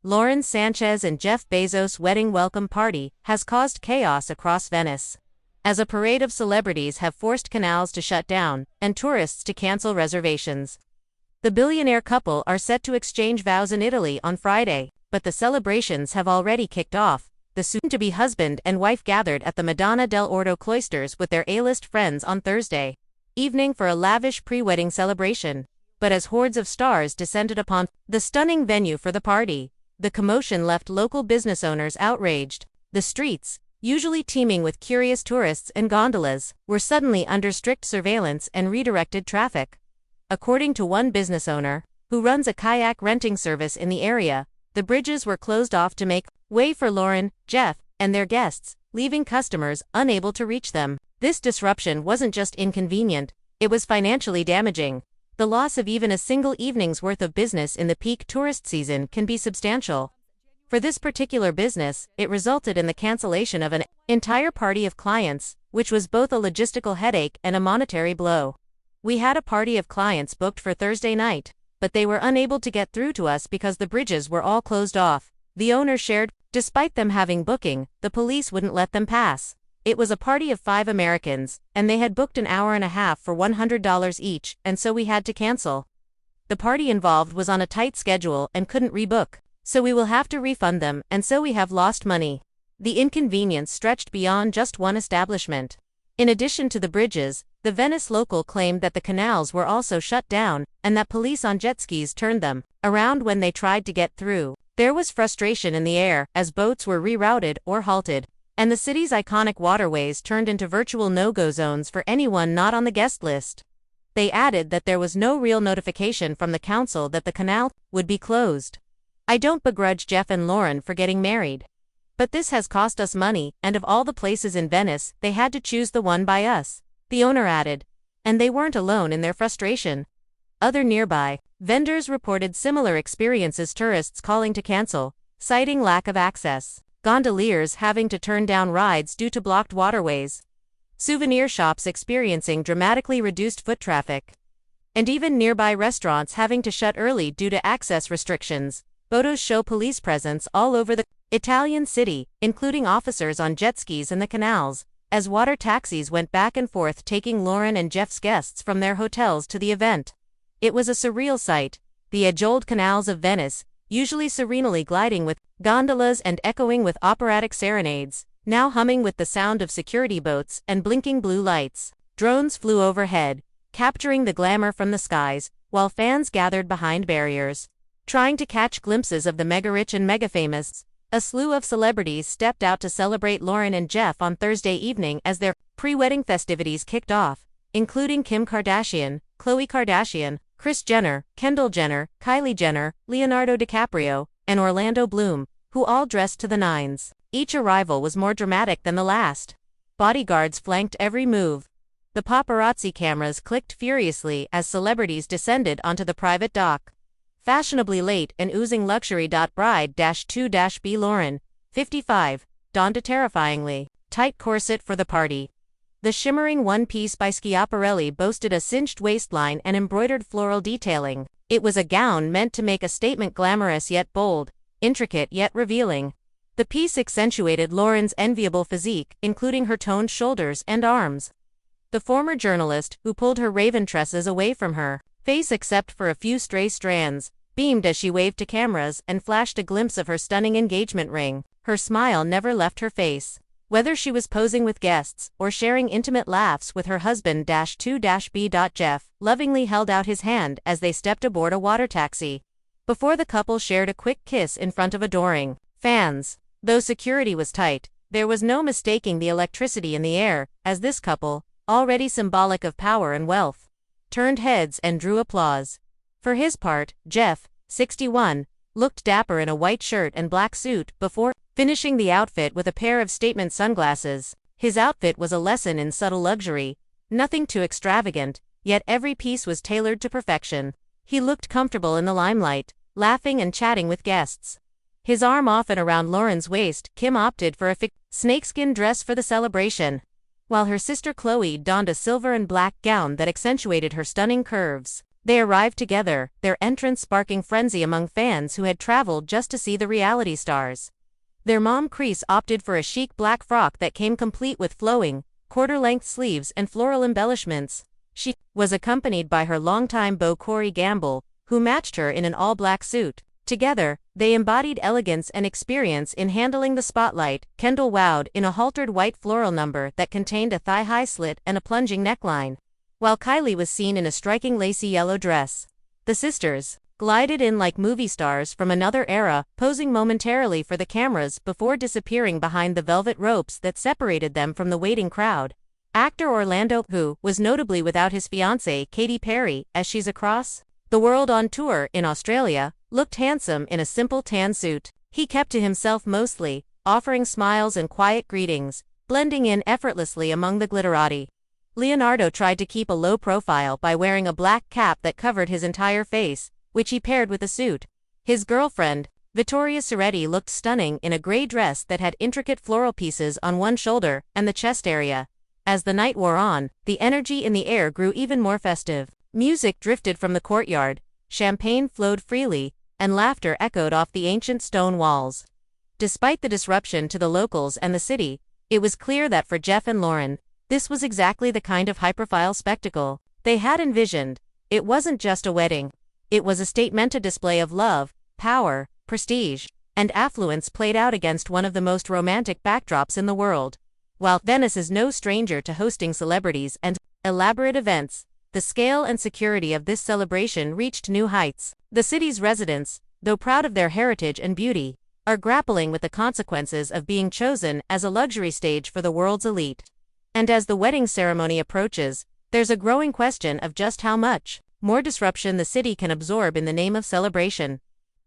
Lauren Sanchez and Jeff Bezos' wedding welcome party has caused chaos across Venice, as a parade of celebrities have forced canals to shut down and tourists to cancel reservations. The billionaire couple are set to exchange vows in Italy on Friday, but the celebrations have already kicked off. The soon-to-be husband and wife gathered at the Madonna del Orto cloisters with their A-list friends on Thursday evening for a lavish pre-wedding celebration. But as hordes of stars descended upon the stunning venue for the party, the commotion left local business owners outraged. The streets, usually teeming with curious tourists and gondolas, were suddenly under strict surveillance and redirected traffic. According to one business owner, who runs a kayak renting service in the area, the bridges were closed off to make way for Lauren, Jeff, and their guests, leaving customers unable to reach them. This disruption wasn't just inconvenient, it was financially damaging. The loss of even a single evening's worth of business in the peak tourist season can be substantial. For this particular business, it resulted in the cancellation of an entire party of clients, which was both a logistical headache and a monetary blow. "We had a party of clients booked for Thursday night, but they were unable to get through to us because the bridges were all closed off," the owner shared. Despite them having booking, the police wouldn't let them pass. It was a party of 5 Americans, and they had booked an hour and a half for $100 each, and so we had to cancel. "The party involved was on a tight schedule and couldn't rebook, so we will have to refund them, and so we have lost money." The inconvenience stretched beyond just one establishment. In addition to the bridges, the Venice local claimed that the canals were also shut down, and that police on jet skis turned them around when they tried to get through. There was frustration in the air as boats were rerouted or halted, and the city's iconic waterways turned into virtual no-go zones for anyone not on the guest list. They added that there was no real notification from the council that the canal would be closed. "I don't begrudge Jeff and Lauren for getting married. But this has cost us money, and of all the places in Venice, they had to choose the one by us," the owner added. And they weren't alone in their frustration. Other nearby vendors reported similar experiences, tourists calling to cancel, citing lack of access, gondoliers having to turn down rides due to blocked waterways, souvenir shops experiencing dramatically reduced foot traffic, and even nearby restaurants having to shut early due to access restrictions. Photos show police presence all over the Italian city, including officers on jet skis in the canals, as water taxis went back and forth taking Lauren and Jeff's guests from their hotels to the event. It was a surreal sight. The age-old canals of Venice, usually serenely gliding with gondolas and echoing with operatic serenades, now humming with the sound of security boats and blinking blue lights. Drones flew overhead, capturing the glamour from the skies, while fans gathered behind barriers, trying to catch glimpses of the mega-rich and mega-famous. A slew of celebrities stepped out to celebrate Lauren and Jeff on Thursday evening as their pre-wedding festivities kicked off, including Kim Kardashian, Khloe Kardashian, Kris Jenner, Kendall Jenner, Kylie Jenner, Leonardo DiCaprio, and Orlando Bloom, who all dressed to the nines. Each arrival was more dramatic than the last. Bodyguards flanked every move. The paparazzi cameras clicked furiously as celebrities descended onto the private dock. Fashionably late and oozing luxury. Bride-2-B Lauren, 55, donned a terrifyingly tight corset for the party. The shimmering one-piece by Schiaparelli boasted a cinched waistline and embroidered floral detailing. It was a gown meant to make a statement, glamorous yet bold, intricate yet revealing. The piece accentuated Lauren's enviable physique, including her toned shoulders and arms. The former journalist, who pulled her raven tresses away from her face except for a few stray strands, beamed as she waved to cameras and flashed a glimpse of her stunning engagement ring. Her smile never left her face. Whether she was posing with guests or sharing intimate laughs with her husband-2-B. Jeff lovingly held out his hand as they stepped aboard a water taxi, before the couple shared a quick kiss in front of adoring fans. Though security was tight, there was no mistaking the electricity in the air, as this couple, already symbolic of power and wealth, turned heads and drew applause. For his part, Jeff, 61, looked dapper in a white shirt and black suit before finishing the outfit with a pair of statement sunglasses. His outfit was a lesson in subtle luxury, nothing too extravagant, yet every piece was tailored to perfection. He looked comfortable in the limelight, laughing and chatting with guests. His arm often around Lauren's waist, Kim opted for a snakeskin dress for the celebration, while her sister Khloe donned a silver and black gown that accentuated her stunning curves. They arrived together, their entrance sparking frenzy among fans who had traveled just to see the reality stars. Their mom Chris opted for a chic black frock that came complete with flowing, quarter-length sleeves and floral embellishments. She was accompanied by her longtime beau Corey Gamble, who matched her in an all-black suit. Together, they embodied elegance and experience in handling the spotlight. Kendall wowed in a haltered white floral number that contained a thigh-high slit and a plunging neckline, while Kylie was seen in a striking lacy yellow dress. The sisters glided in like movie stars from another era, posing momentarily for the cameras before disappearing behind the velvet ropes that separated them from the waiting crowd. Actor Orlando, who was notably without his fiancée Katy Perry, as she's across the world on tour in Australia, looked handsome in a simple tan suit. He kept to himself mostly, offering smiles and quiet greetings, blending in effortlessly among the glitterati. Leonardo tried to keep a low profile by wearing a black cap that covered his entire face, which he paired with a suit. His girlfriend, Vittoria Ceretti, looked stunning in a gray dress that had intricate floral pieces on one shoulder and the chest area. As the night wore on, the energy in the air grew even more festive. Music drifted from the courtyard, champagne flowed freely, and laughter echoed off the ancient stone walls. Despite the disruption to the locals and the city, it was clear that for Jeff and Lauren, this was exactly the kind of high-profile spectacle they had envisioned. It wasn't just a wedding. It was a state-meant display of love, power, prestige, and affluence played out against one of the most romantic backdrops in the world. While Venice is no stranger to hosting celebrities and elaborate events, the scale and security of this celebration reached new heights. The city's residents, though proud of their heritage and beauty, are grappling with the consequences of being chosen as a luxury stage for the world's elite. And as the wedding ceremony approaches, there's a growing question of just how much more disruption the city can absorb in the name of celebration.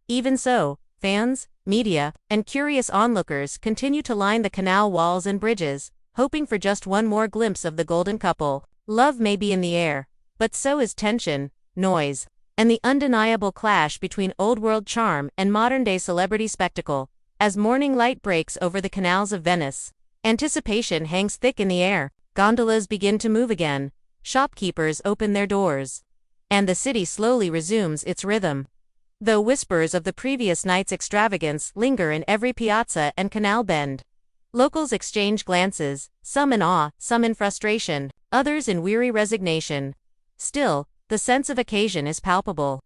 Even so, fans, media, and curious onlookers continue to line the canal walls and bridges, hoping for just one more glimpse of the golden couple. Love may be in the air, but so is tension, noise, and the undeniable clash between old-world charm and modern-day celebrity spectacle. As morning light breaks over the canals of Venice, anticipation hangs thick in the air. Gondolas begin to move again, shopkeepers open their doors, and the city slowly resumes its rhythm. Though whispers of the previous night's extravagance linger in every piazza and canal bend, locals exchange glances, some in awe, some in frustration, others in weary resignation. Still, the sense of occasion is palpable.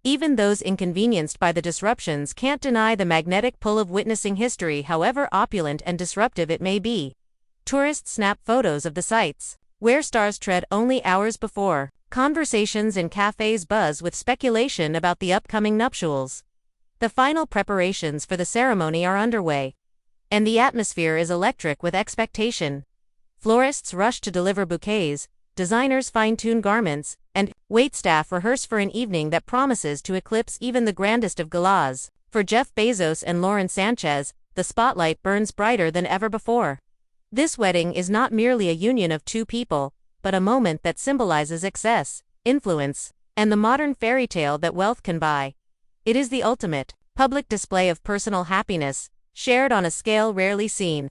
Even those inconvenienced by the disruptions can't deny the magnetic pull of witnessing history, however opulent and disruptive it may be. Tourists snap photos of the sights, where stars tread only hours before. Conversations in cafes buzz with speculation about the upcoming nuptials. The final preparations for the ceremony are underway, and the atmosphere is electric with expectation. Florists rush to deliver bouquets, designers fine-tune garments, and waitstaff rehearse for an evening that promises to eclipse even the grandest of galas. For Jeff Bezos and Lauren Sanchez, the spotlight burns brighter than ever before. This wedding is not merely a union of two people, but a moment that symbolizes excess, influence, and the modern fairy tale that wealth can buy. It is the ultimate public display of personal happiness, shared on a scale rarely seen.